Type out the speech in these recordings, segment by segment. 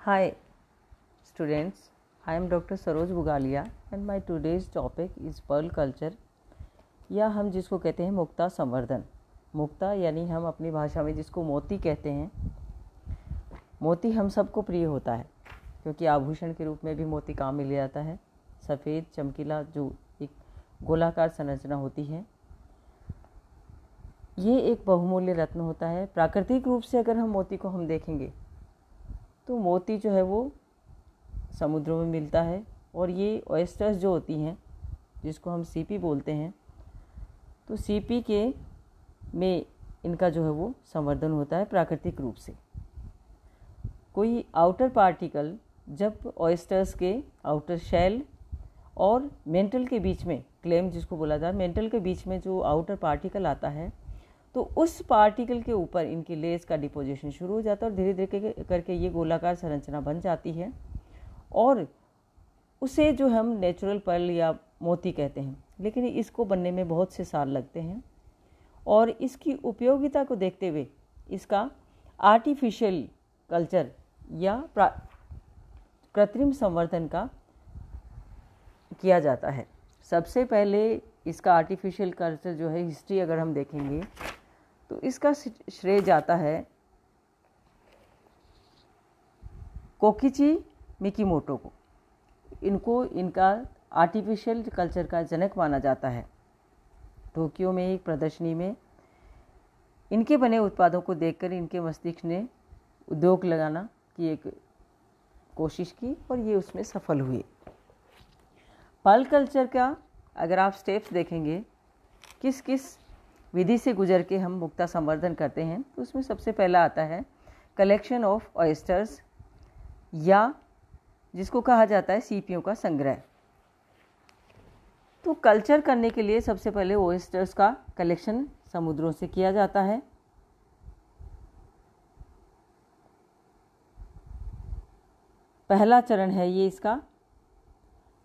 Hi students, I am Dr. Saroj Bugalia and my today's topic is pearl culture या हम जिसको कहते हैं मुक्ता संवर्धन। मुक्ता यानी हम अपनी भाषा में जिसको मोती कहते हैं। मोती हम सबको प्रिय होता है क्योंकि आभूषण के रूप में भी मोती काम में लिया जाता है। सफ़ेद चमकीला जो एक गोलाकार संरचना होती है, ये एक बहुमूल्य रत्न होता है। प्राकृतिक रूप से अगर हम मोती को हम देखेंगे तो मोती जो है वो समुद्रों में मिलता है और ये ऑयस्टर्स जो होती हैं जिसको हम सीपी बोलते हैं, तो सीपी के में इनका जो है वो संवर्धन होता है प्राकृतिक रूप से। कोई आउटर पार्टिकल जब ऑयस्टर्स के आउटर शेल और मेंटल के बीच में, क्लेम जिसको बोला जाता है, मेंटल के बीच में जो आउटर पार्टिकल आता है तो उस पार्टिकल के ऊपर इनकी लेस का डिपोजिशन शुरू हो जाता है और धीरे धीरे करके ये गोलाकार संरचना बन जाती है और उसे जो हम नेचुरल पर्ल या मोती कहते हैं। लेकिन इसको बनने में बहुत से साल लगते हैं और इसकी उपयोगिता को देखते हुए इसका आर्टिफिशियल कल्चर या कृत्रिम संवर्धन का किया जाता है। सबसे पहले इसका आर्टिफिशियल कल्चर जो है, हिस्ट्री अगर हम देखेंगे तो इसका श्रेय जाता है कोकिची मिकीमोटो को। इनका आर्टिफिशियल कल्चर का जनक माना जाता है। टोक्यो में एक प्रदर्शनी में इनके बने उत्पादों को देखकर इनके मस्तिष्क ने उद्योग लगाना की एक कोशिश की और ये उसमें सफल हुए। पर्ल कल्चर का अगर आप स्टेप्स देखेंगे, किस किस विधि से गुजर के हम मुक्ता संवर्धन करते हैं, तो उसमें सबसे पहला आता है कलेक्शन ऑफ ऑयस्टर्स या जिसको कहा जाता है सीपियों का संग्रह। तो कल्चर करने के लिए सबसे पहले ऑयस्टर्स का कलेक्शन समुद्रों से किया जाता है। पहला चरण है ये इसका,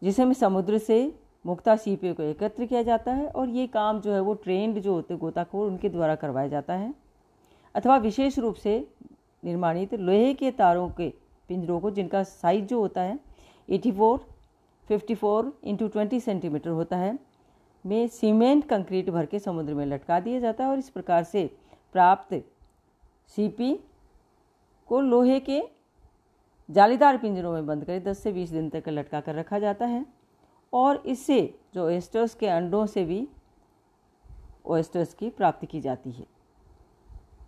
जिसमें समुद्र से मुक्ता सीपियों को एकत्र किया जाता है और ये काम जो है वो ट्रेंड जो होते गोताखोर उनके द्वारा करवाया जाता है अथवा विशेष रूप से निर्माणित लोहे के तारों के पिंजरों को, जिनका साइज जो होता है 54 इंटू 20 सेंटीमीटर होता है, में सीमेंट कंक्रीट भर के समुद्र में लटका दिया जाता है और इस प्रकार से प्राप्त सीपी को लोहे के जालीदार पिंजरों में बंद कर 10 से 20 दिन तक लटका कर रखा जाता है और इससे जो ऑयस्टर्स के अंडों से भी ऑयस्टर्स की प्राप्ति की जाती है।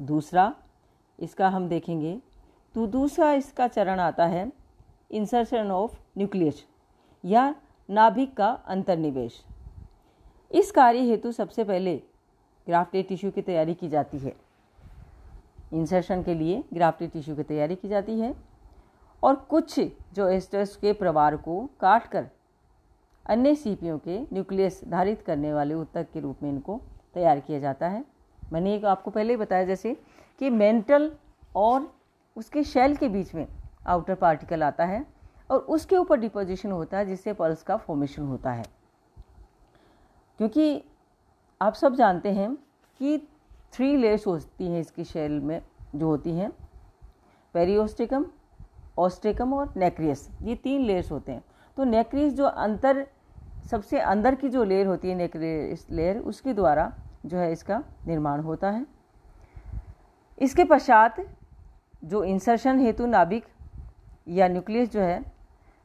दूसरा इसका हम देखेंगे तो दूसरा इसका चरण आता है इंसर्शन ऑफ न्यूक्लियस या नाभिक का अंतर्निवेश। इस कार्य हेतु सबसे पहले ग्राफ्टेड टिश्यू की तैयारी की जाती है। इंसर्शन के लिए ग्राफ्टेड टिश्यू की तैयारी की जाती है और कुछ जो ऑयस्टर्स के प्रवार को काट कर अन्य सीपियों के न्यूक्लियस धारित करने वाले उत्तक के रूप में इनको तैयार किया जाता है। मैंने एक आपको पहले ही बताया जैसे कि मेंटल और उसके शेल के बीच में आउटर पार्टिकल आता है और उसके ऊपर डिपोजिशन होता है जिससे पल्स का फॉर्मेशन होता है। क्योंकि आप सब जानते हैं कि 3 लेयर्स होती हैं इसकी शेल में जो होती हैं, पेरियोस्टिकम, ऑस्ट्रेकम और नेक्रियस, ये 3 लेयर्स होते हैं। तो नेक्रियस जो सबसे अंदर की जो लेयर होती है, नेक्रियस लेयर, उसके द्वारा जो है इसका निर्माण होता है। इसके पश्चात जो इंसर्शन हेतु नाभिक या न्यूक्लियस जो है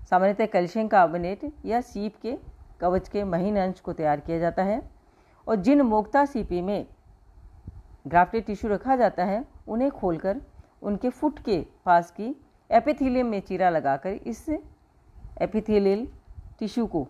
सामान्यतः कैल्शियम कार्बोनेट या सीप के कवच के महीन अंश को तैयार किया जाता है और जिन मुक्ता सीपी में ग्राफ्टेड टिश्यू रखा जाता है उन्हें खोलकर उनके फुट के पास की एपिथेलियम में चीरा लगाकर इस एपिथेलियल टिश्यू को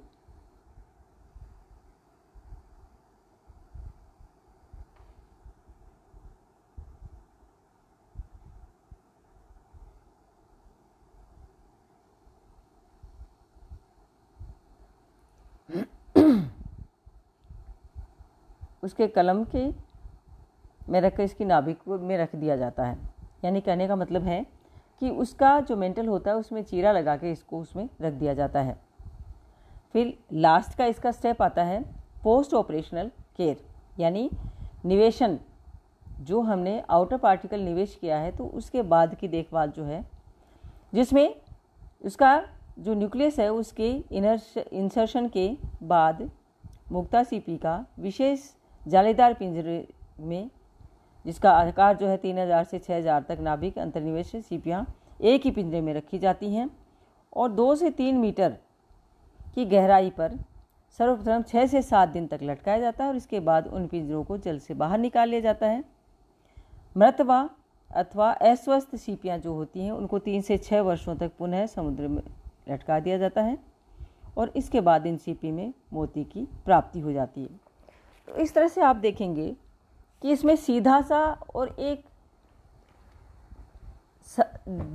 उसके कलम के में रखकर इसकी नाभिक में रख दिया जाता है। यानी कहने का मतलब है कि उसका जो मेंटल होता है उसमें चीरा लगा के इसको उसमें रख दिया जाता है। फिर लास्ट का इसका स्टेप आता है पोस्ट ऑपरेशनल केयर, यानी निवेशन जो हमने आउटर पार्टिकल निवेश किया है तो उसके बाद की देखभाल जो है जिसमें उसका जो न्यूक्लियस है उसके इंसर्शन के बाद मुक्ता सीपी का विशेष जालीदार पिंजरे में, जिसका आकार जो है 3000 से 6000 तक नाभिक अंतर्निवेश सीपियाँ एक ही पिंजरे में रखी जाती हैं और 2 से 3 मीटर की गहराई पर सर्वप्रथम 6 से 7 दिन तक लटकाया जाता है और इसके बाद उन पिंजरों को जल से बाहर निकाल लिया जाता है। मृतवा अथवा अस्वस्थ सीपियाँ जो होती हैं उनको 3 से 6 वर्षों तक पुनः समुद्र में लटका दिया जाता है और इसके बाद इन सीपी में मोती की प्राप्ति हो जाती है। तो इस तरह से आप देखेंगे कि इसमें सीधा सा और एक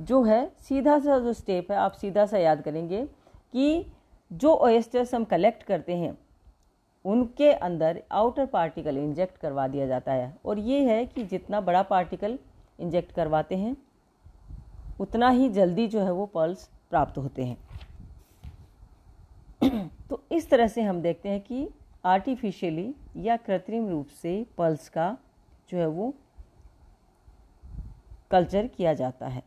जो है सीधा सा जो स्टेप है, आप सीधा सा याद करेंगे कि जो ऑयस्टर्स हम कलेक्ट करते हैं उनके अंदर आउटर पार्टिकल इंजेक्ट करवा दिया जाता है और ये है कि जितना बड़ा पार्टिकल इंजेक्ट करवाते हैं उतना ही जल्दी जो है वो पर्ल्स प्राप्त होते हैं। तो इस तरह से हम देखते हैं कि आर्टिफिशियली या कृत्रिम रूप से पर्ल्स का जो है वो कल्चर किया जाता है।